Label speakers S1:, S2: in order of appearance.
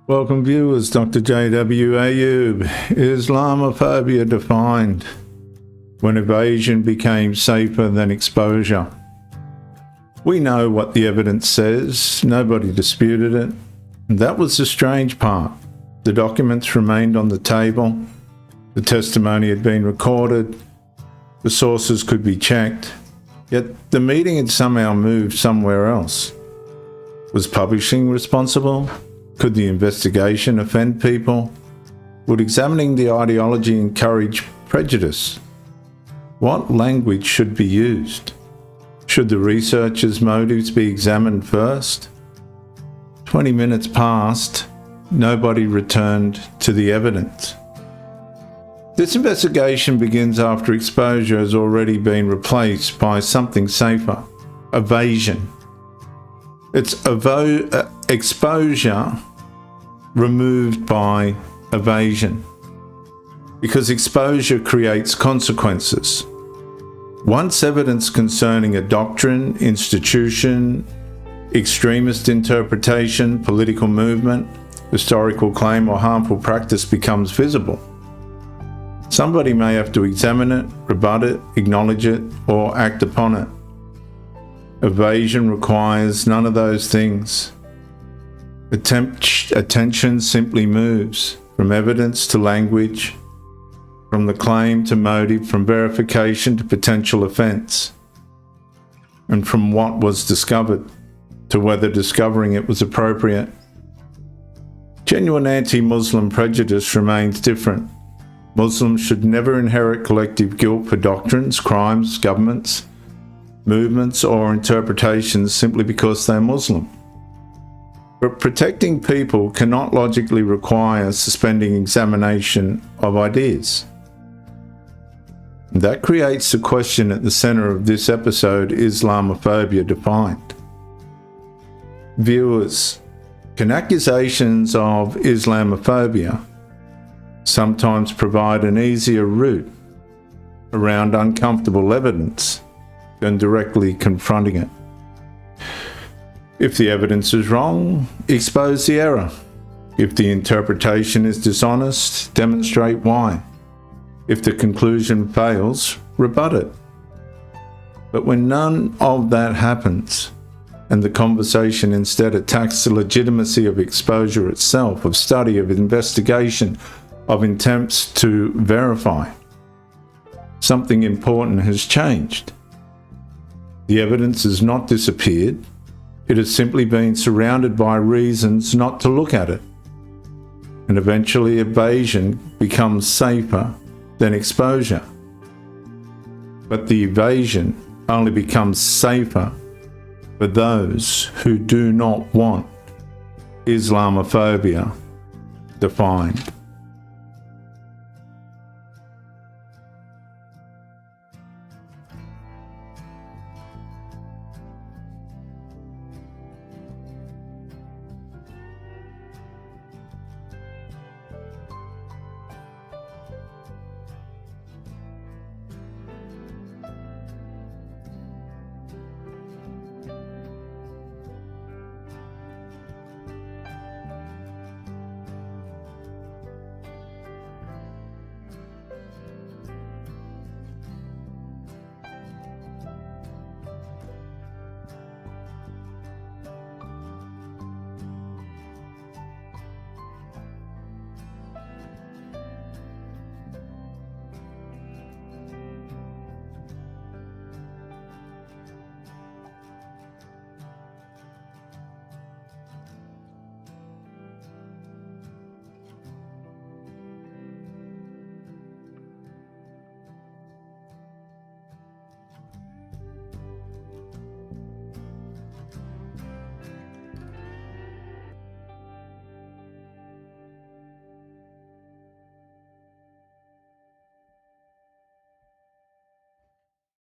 S1: Welcome viewers, Dr. J.W. Ayub. Islamophobia defined. When evasion became safer than exposure. We know what the evidence says, nobody disputed it. And that was the strange part. The documents remained on the table, the testimony had been recorded, the sources could be checked, yet the meeting had somehow moved somewhere else. Was publishing responsible? Could the investigation offend people? Would examining the ideology encourage prejudice? What language should be used? Should the researchers' motives be examined first? 20 minutes passed, nobody returned to the evidence. This investigation begins after exposure has already been replaced by something safer, evasion. It's exposure removed by evasion, because exposure creates consequences. Once evidence concerning a doctrine, institution, extremist interpretation, political movement, historical claim or harmful practice becomes visible, somebody may have to examine it, rebut it, acknowledge it, or act upon it. Evasion requires none of those things. Attention simply moves from evidence to language, from the claim to motive, from verification to potential offence, and from what was discovered to whether discovering it was appropriate. Genuine anti-Muslim prejudice remains different. Muslims should never inherit collective guilt for doctrines, crimes, governments, movements, or interpretations simply because they're Muslim. But protecting people cannot logically require suspending examination of ideas. That creates the question at the center of this episode, Islamophobia defined. Viewers, can accusations of Islamophobia sometimes provide an easier route around uncomfortable evidence than directly confronting it? If the evidence is wrong, expose the error. If the interpretation is dishonest, demonstrate why. If the conclusion fails, rebut it. But when none of that happens, and the conversation instead attacks the legitimacy of exposure itself, of study, of investigation, of attempts to verify, something important has changed. The evidence has not disappeared. It has simply been surrounded by reasons not to look at it. And eventually evasion becomes safer than exposure. But the evasion only becomes safer for those who do not want Islamophobia defined.